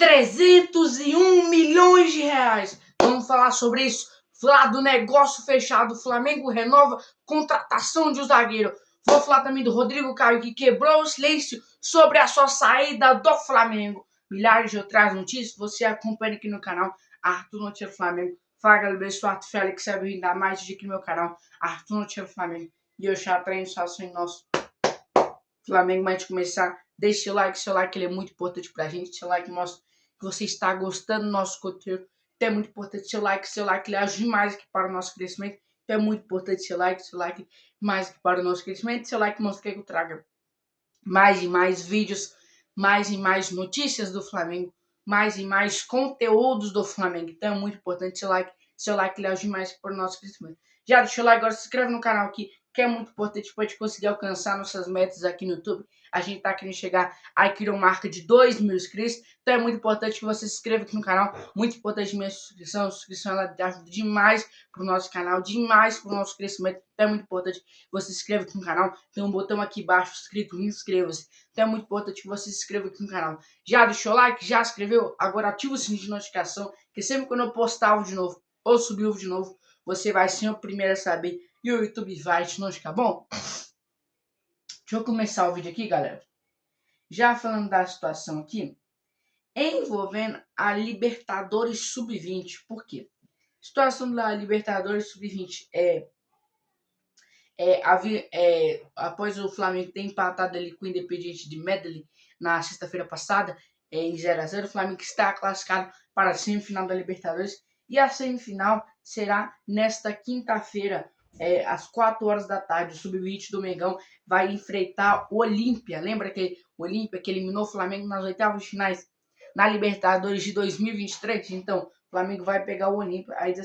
301 milhões de reais. Vamos falar sobre isso. Falar do negócio fechado. O Flamengo renova contratação de um zagueiro. Vou falar também do Rodrigo Caio, que quebrou o silêncio sobre a sua saída do Flamengo. Milhares de outras notícias você acompanha aqui no canal Arthur Notícias Flamengo. Fala, galera, sou Arthur Félix, sabe ainda mais de aqui no meu canal Arthur Notícias Flamengo. E eu já treino só em nosso Flamengo. Mas antes de começar, deixe seu like, ele é muito importante pra gente. Seu like mostra que você está gostando do nosso conteúdo. Então é muito importante seu like ele ajuda demais aqui para o nosso crescimento. Então é muito importante seu like mais aqui para o nosso crescimento. Seu like mostra que eu traga mais e mais vídeos, mais e mais notícias do Flamengo, mais e mais conteúdos do Flamengo. Então é muito importante seu like ele ajuda demais aqui para o nosso crescimento. Já deixa o like agora, se inscreve no canal aqui, que é muito importante para a gente conseguir alcançar nossas metas aqui no YouTube. A gente tá querendo chegar aqui uma marca de 2 mil inscritos, então é muito importante que você se inscreva aqui no canal, muito importante minha inscrição, ela ajuda demais pro nosso canal, demais pro nosso crescimento, então é muito importante que você se inscreva aqui no canal, tem um botão aqui embaixo escrito inscreva-se, então é muito importante que você se inscreva aqui no canal. Já deixou o like? Já se inscreveu? Agora ativa o sininho de notificação, que sempre quando eu postar algo de novo, ou subir algo de novo, você vai ser o primeiro a saber e o YouTube vai te notificar. Bom, deixa eu começar o vídeo aqui, galera. Já falando da situação aqui, envolvendo a Libertadores Sub-20. Por quê? A situação da Libertadores Sub-20 após o Flamengo ter empatado ali com o Independiente de Medellín na sexta-feira passada, em 0-0, o Flamengo está classificado para a semifinal da Libertadores. E a semifinal será nesta quinta-feira, às 4 horas da tarde. O Sub-20 do Mengão vai enfrentar o Olímpia. Lembra que o Olímpia que eliminou o Flamengo nas oitavas de finais na Libertadores de 2023? Então, o Flamengo vai pegar o Olímpia. Aí diz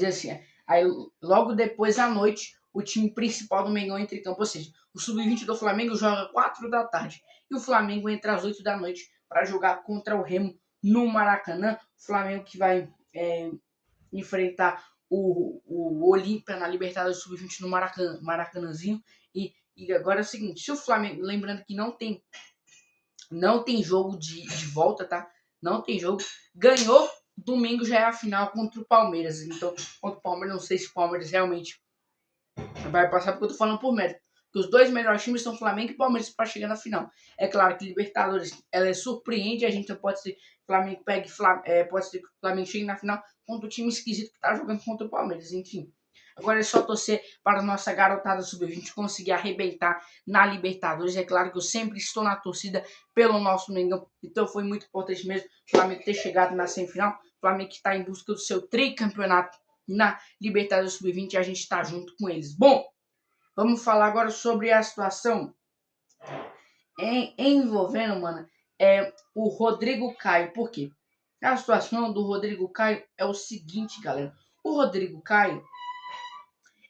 assim, aí logo depois à noite, o time principal do Mengão entra em campo. Ou seja, o Sub-20 do Flamengo joga 4 da tarde e o Flamengo entra às 8 da noite para jogar contra o Remo no Maracanã. O Flamengo que vai enfrentar o Olímpia na Libertadores Sub-20 no Maracanãzinho. E agora é o seguinte, se o Flamengo, lembrando que não tem jogo de volta, tá? Não tem jogo. Ganhou, domingo já é a final contra o Palmeiras. Então, contra o Palmeiras, não sei se o Palmeiras realmente vai passar, porque eu tô falando por mérito. Porque os dois melhores times são Flamengo e Palmeiras para chegar na final. É claro que Libertadores, ela surpreende, a gente pode ser Flamengo pode ser que o Flamengo chegue na final contra o time esquisito que tá jogando contra o Palmeiras, enfim. Agora é só torcer para a nossa garotada sub-20 conseguir arrebentar na Libertadores. É claro que eu sempre estou na torcida pelo nosso Mengão, então foi muito importante mesmo o Flamengo ter chegado na semifinal. O Flamengo que está em busca do seu tricampeonato na Libertadores Sub-20 e a gente está junto com eles. Bom, vamos falar agora sobre a situação envolvendo, mano, o Rodrigo Caio. Por quê? A situação do Rodrigo Caio é o seguinte, galera. O Rodrigo Caio,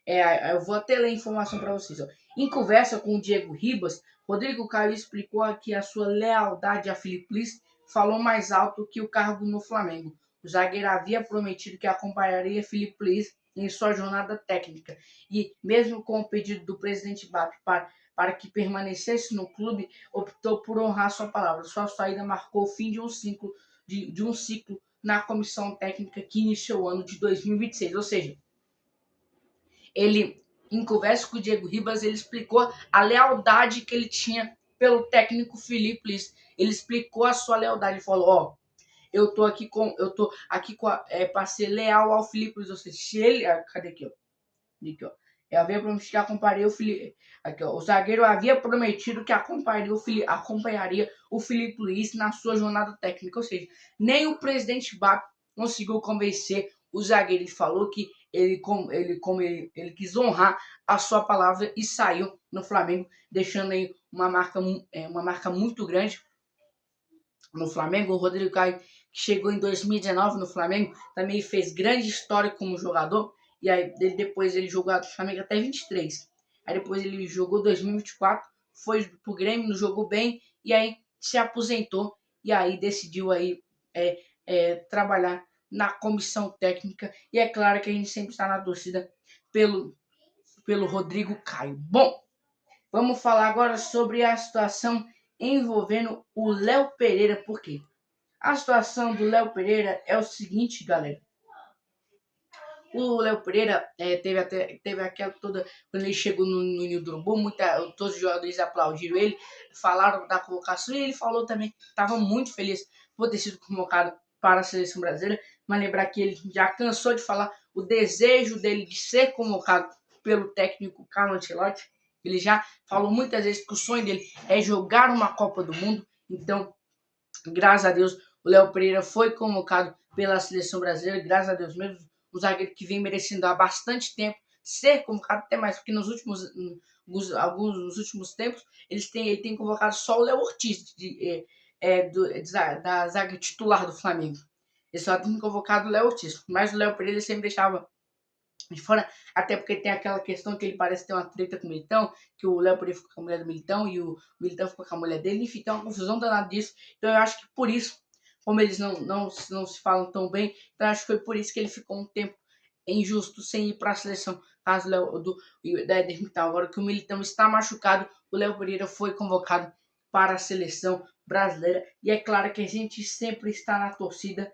eu vou até ler a informação para vocês. Ó. Em conversa com o Diego Ribas, Rodrigo Caio explicou que a sua lealdade a Filipe Luís falou mais alto que o cargo no Flamengo. O zagueiro havia prometido que acompanharia Filipe Luís em sua jornada técnica. E mesmo com o pedido do presidente BAP para que permanecesse no clube, optou por honrar sua palavra. Sua saída marcou o fim de um ciclo, na comissão técnica que iniciou o ano de 2026. Ou seja, ele, em conversa com o Diego Ribas, ele explicou a lealdade que ele tinha pelo técnico Filipe Luís. Ele explicou a sua lealdade. Ele falou, eu tô aqui para ser leal ao Filipe Luís. Ou seja, se ele... Cadê aqui, ó? Eu havia prometido que acompanharia o Filipe... Aqui, ó. O zagueiro havia prometido que acompanharia o Filipe Luís na sua jornada técnica. Ou seja, nem o presidente BAP conseguiu convencer o zagueiro. Ele falou que ele quis honrar a sua palavra e saiu no Flamengo, deixando aí uma marca muito grande no Flamengo. O Rodrigo Caio, que chegou em 2019 no Flamengo, também fez grande história como jogador. E aí depois ele jogou no Flamengo até 23. Aí depois ele jogou 2024, foi pro Grêmio, não jogou bem, e aí se aposentou. E aí decidiu aí trabalhar na comissão técnica. E é claro que a gente sempre está na torcida pelo Rodrigo Caio. Bom, vamos falar agora sobre a situação envolvendo o Léo Pereira. Por quê? A situação do Léo Pereira é o seguinte, galera. O Léo Pereira teve aquela toda. Quando ele chegou no Ninho do Urubu, todos os jogadores aplaudiram ele, falaram da convocação e ele falou também que estava muito feliz por ter sido convocado para a seleção brasileira. Mas lembrar que ele já cansou de falar o desejo dele de ser convocado pelo técnico Carlo Ancelotti. Ele já falou muitas vezes que o sonho dele é jogar uma Copa do Mundo. Então, graças a Deus, o Léo Pereira foi convocado pela seleção brasileira. Graças a Deus mesmo, o zagueiro que vem merecendo há bastante tempo ser convocado, até mais, porque nos últimos tempos ele tem convocado só o Léo Ortiz da zaga titular do Flamengo. Ele só tem convocado o Léo Ortiz, mas o Léo Pereira ele sempre deixava de fora, até porque tem aquela questão que ele parece ter uma treta com o Militão, que o Léo Pereira ficou com a mulher do Militão e o Militão ficou com a mulher dele, enfim, tem uma confusão danada disso. Então eu acho que por isso, como eles não se falam tão bem, então eu acho que foi por isso que ele ficou um tempo injusto sem ir para a seleção, caso da Éder Militão. Agora que o Militão está machucado, o Léo Pereira foi convocado para a seleção brasileira. E é claro que a gente sempre está na torcida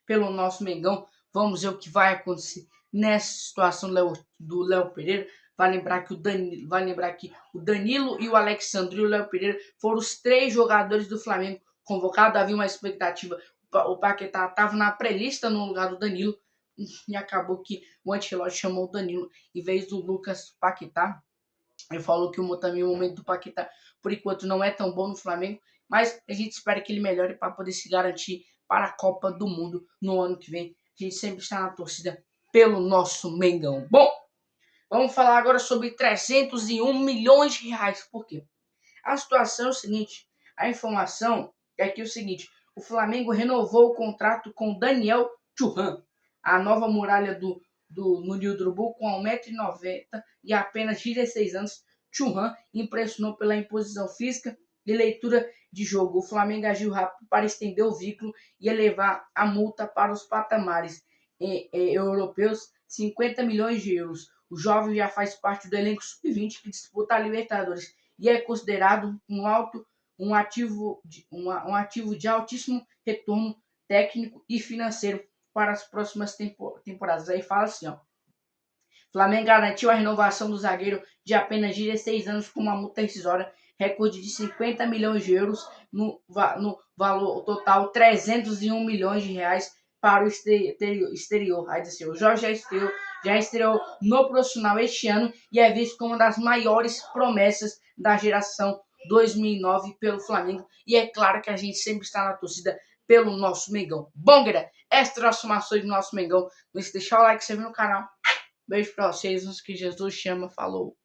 pelo nosso Mengão. Vamos ver o que vai acontecer nessa situação do Léo Pereira. Vai lembrar que o Danilo e o Alexandre e o Léo Pereira foram os 3 jogadores do Flamengo convocados. Havia uma expectativa. O Paquetá estava na pré-lista no lugar do Danilo e acabou que o Ancelotti chamou o Danilo em vez do Lucas Paquetá. Ele falou que o momento do Paquetá, por enquanto, não é tão bom no Flamengo, mas a gente espera que ele melhore para poder se garantir para a Copa do Mundo no ano que vem. A gente sempre está na torcida pelo nosso Mengão. Bom, vamos falar agora sobre 301 milhões de reais. Por quê? A situação é o seguinte, a informação é que o seguinte, o Flamengo renovou o contrato com Daniel Thuram, a nova muralha no Ninho do Urubu, com 1,90 m e apenas 16 anos. Thuram impressionou pela imposição física e leitura de jogo. O Flamengo agiu rápido para estender o vínculo e elevar a multa para os patamares europeus, 50 milhões de euros. O jovem já faz parte do elenco sub-20 que disputa a Libertadores e é considerado um ativo de altíssimo retorno técnico e financeiro para as próximas temporadas. Aí fala assim, ó. Flamengo garantiu a renovação do zagueiro de apenas 16 anos com uma multa rescisória, recorde de 50 milhões de euros, no valor total 301 milhões de reais para o exterior. Aí diz assim, o Jorge já estreou no profissional este ano e é visto como uma das maiores promessas da geração 2009 pelo Flamengo. E é claro que a gente sempre está na torcida pelo nosso Mengão. Bom, galera, essas transformações do nosso Mengão. Não se deixar o like, se inscrever no canal. Beijo pra vocês, que Jesus chama. Falou!